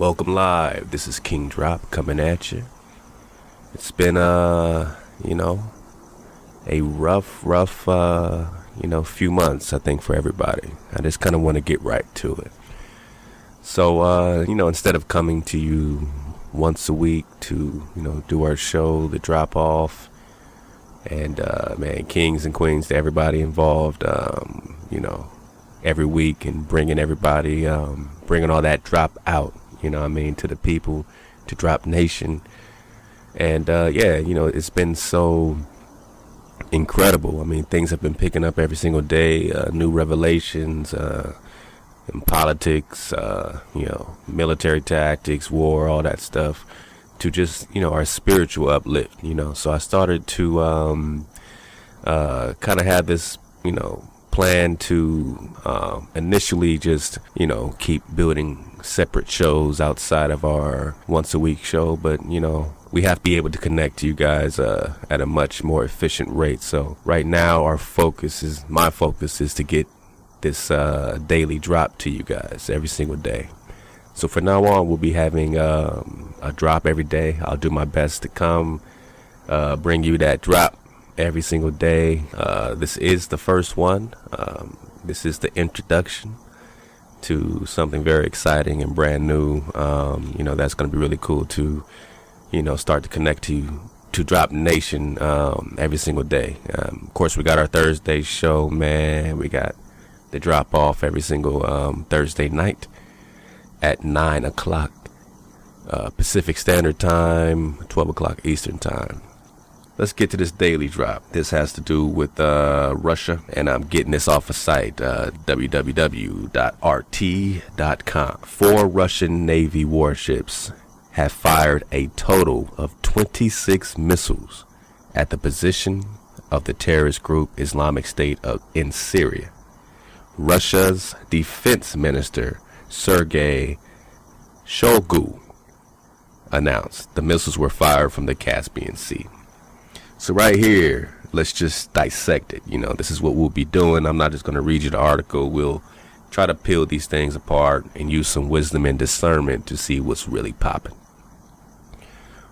Welcome live. This is King Drop coming at you. It's been a rough few months, I think, for everybody. I just kind of want to get right to it. So instead of coming to you once a week to do our show, the drop off, and kings and queens to everybody involved, every week, and bringing everybody, bringing all that drop out, to the people, to Drop Nation. And it's been so incredible. I mean, things have been picking up every single day, new revelations in politics, military tactics, war, all that stuff, to just our spiritual uplift. So I started to kind of have this plan to initially just keep building separate shows outside of our once a week show, but we have to be able to connect to you guys at a much more efficient rate. So right now my focus is to get this daily drop to you guys every single day. So from now on, we'll be having a drop every day. I'll do my best to come bring you that drop every single day. This is the first one. This is the introduction to something very exciting and brand new. That's going to be really cool to start to connect to Drop Nation every single day. Of course, we got our Thursday show, man. We got the drop off every single Thursday night at 9 o'clock Pacific Standard Time, 12 o'clock Eastern Time. Let's get to this daily drop. This has to do with Russia, and I'm getting this off a site, WW3.RT.com. 4 Russian Navy warships have fired a total of 26 missiles at the position of the terrorist group Islamic State in Syria. Russia's defense minister, Sergei Shoigu, announced the missiles were fired from the Caspian Sea. So right here, let's just dissect it. This is what we'll be doing. I'm not just going to read you the article. We'll try to peel these things apart and use some wisdom and discernment to see what's really popping.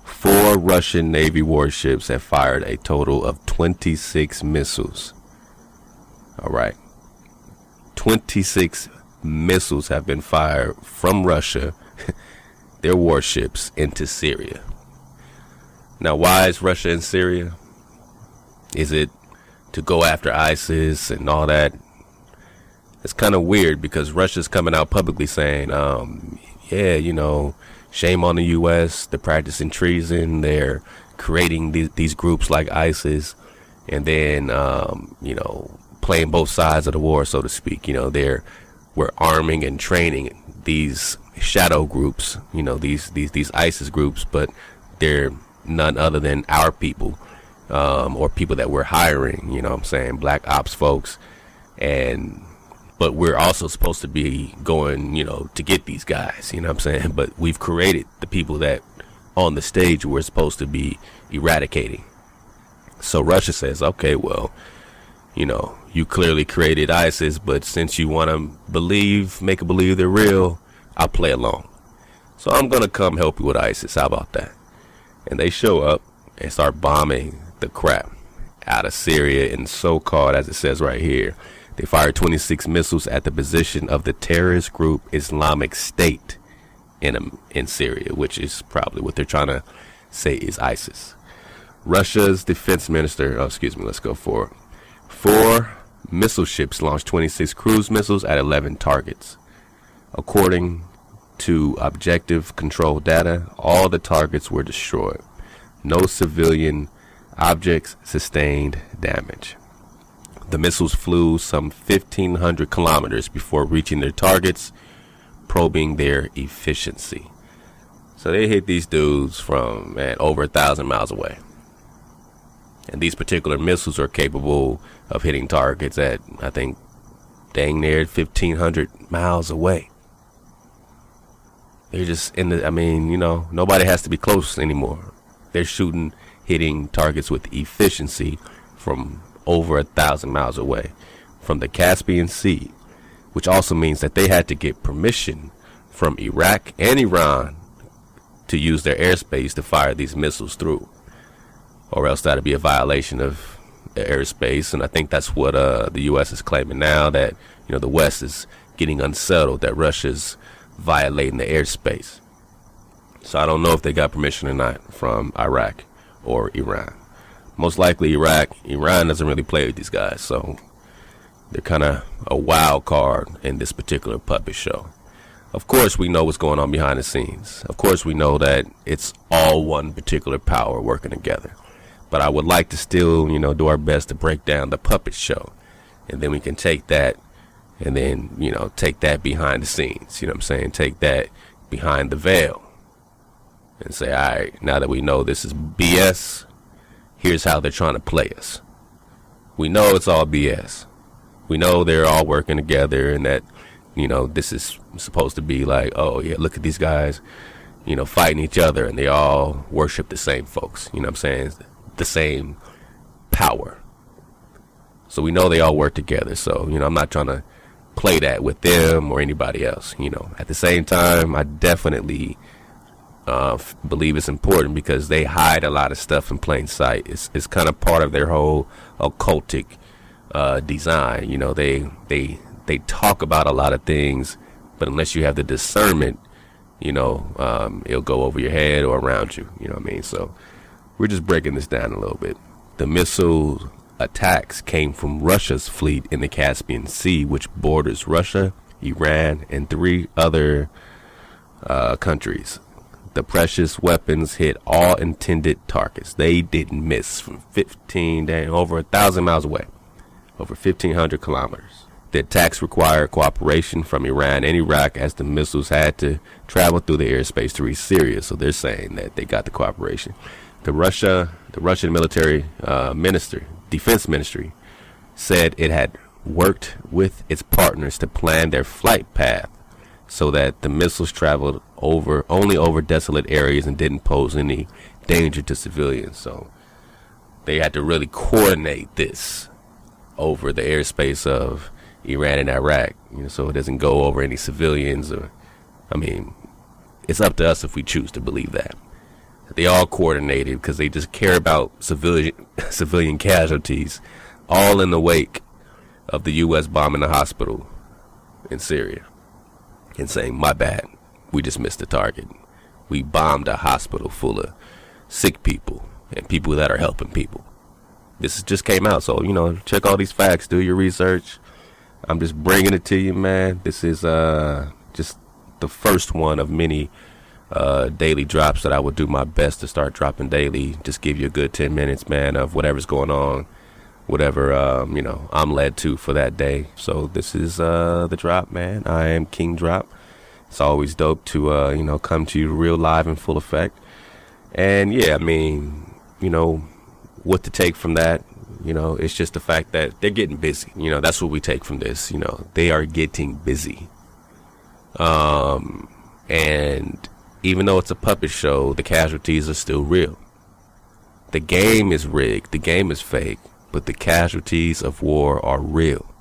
4 Russian Navy warships have fired a total of 26 missiles. All right. 26 missiles have been fired from Russia, their warships, into Syria. Now, why is Russia in Syria? Is it to go after ISIS and all that? It's kind of weird because Russia's coming out publicly saying, shame on the U.S. They're practicing treason. They're creating these groups like ISIS, and then, playing both sides of the war, so to speak. We're arming and training these shadow groups, these ISIS groups, but they're none other than our people, or people that we're hiring, black ops folks. But we're also supposed to be going, to get these guys, but we've created the people that on the stage we're supposed to be eradicating. So Russia says, okay, well, you clearly created ISIS, but since you want to make it believe they're real, I'll play along. So I'm going to come help you with ISIS. How about that? And they show up and start bombing the crap out of Syria, and so-called, as it says right here, they fired 26 missiles at the position of the terrorist group Islamic State in Syria, which is probably what they're trying to say is ISIS. Russia's defense minister, let's go for it. 4 missile ships launched 26 cruise missiles at 11 targets. According to objective control data, all the targets were destroyed. No civilian objects sustained damage. The missiles flew some 1,500 kilometers before reaching their targets, probing their efficiency. So they hit these dudes from over 1,000 miles away. And these particular missiles are capable of hitting targets at, I think, dang near 1,500 miles away. They're just nobody has to be close anymore. They're hitting targets with efficiency from over 1,000 miles away from the Caspian Sea, which also means that they had to get permission from Iraq and Iran to use their airspace to fire these missiles through, or else that'd be a violation of airspace. And I think that's what the U.S. is claiming now, that the West is getting unsettled that Russia's violating the airspace. So I don't know if they got permission or not from Iraq or Iran. Most likely Iraq. Iran doesn't really play with these guys, so they're kind of a wild card in this particular puppet show. Of course, we know what's going on behind the scenes. Of course, we know that it's all one particular power working together. But I would like to still, do our best to break down the puppet show. And then we can take that and then, take that behind the scenes. You know what I'm saying? Take that behind the veil and say, all right, now that we know this is BS, here's how they're trying to play us. We know it's all BS. We know they're all working together, and that, this is supposed to be like, oh, yeah, look at these guys, fighting each other, and they all worship the same folks. You know what I'm saying? The same power. So we know they all work together. So, I'm not trying to play that with them or anybody else. At the same time, I definitely believe it's important because they hide a lot of stuff in plain sight. It's kind of part of their whole occultic design. They talk about a lot of things, but unless you have the discernment, it'll go over your head or around you. You know what I mean? So we're just breaking this down a little bit. The missile attacks came from Russia's fleet in the Caspian Sea, which borders Russia, Iran, and 3 other countries. The precious weapons hit all intended targets. They didn't miss from over 1,000 miles away, over 1,500 kilometers. The attacks required cooperation from Iran and Iraq, as the missiles had to travel through the airspace to reach Syria. So they're saying that they got the cooperation. The Russian military defense ministry said it had worked with its partners to plan their flight path so that the missiles traveled only over desolate areas and didn't pose any danger to civilians. So they had to really coordinate this over the airspace of Iran and Iraq, so it doesn't go over any civilians. It's up to us if we choose to believe that. They all coordinated because they just care about civilian casualties, all in the wake of the U.S. bombing the hospital in Syria and saying, my bad, we just missed the target. We bombed a hospital full of sick people and people that are helping people. This just came out, so, check all these facts, do your research. I'm just bringing it to you, man. This is just the first one of many daily drops that I would do my best to start dropping daily. Just give you a good 10 minutes, man, of whatever's going on, whatever, I'm led to for that day. So this is the drop, man. I am King Drop. It's always dope to, come to you real live in full effect. And, yeah, what to take from that. It's just the fact that they're getting busy. That's what we take from this. They are getting busy. And even though it's a puppet show, the casualties are still real. The game is rigged. The game is fake. But the casualties of war are real.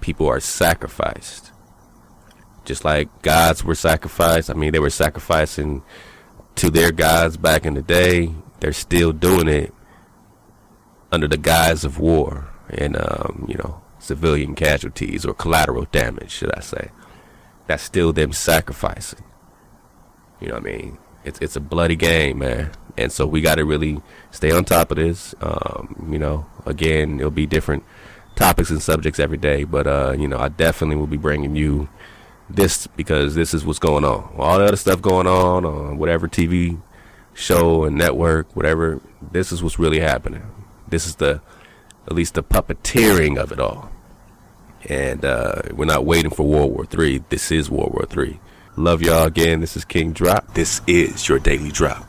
People are sacrificed. Just like gods were sacrificed. They were sacrificing to their gods back in the day. They're still doing it under the guise of war and, civilian casualties or collateral damage, should I say. That's still them sacrificing. It's a bloody game, man. And so we got to really stay on top of this. Again, it'll be different topics and subjects every day. But, I definitely will be bringing you this because this is what's going on. All the other stuff going on whatever TV show and network, whatever, this is what's really happening. This is at least the puppeteering of it all. And we're not waiting for World War III. This is World War III. Love y'all again. This is King Drop. This is your Daily Drop.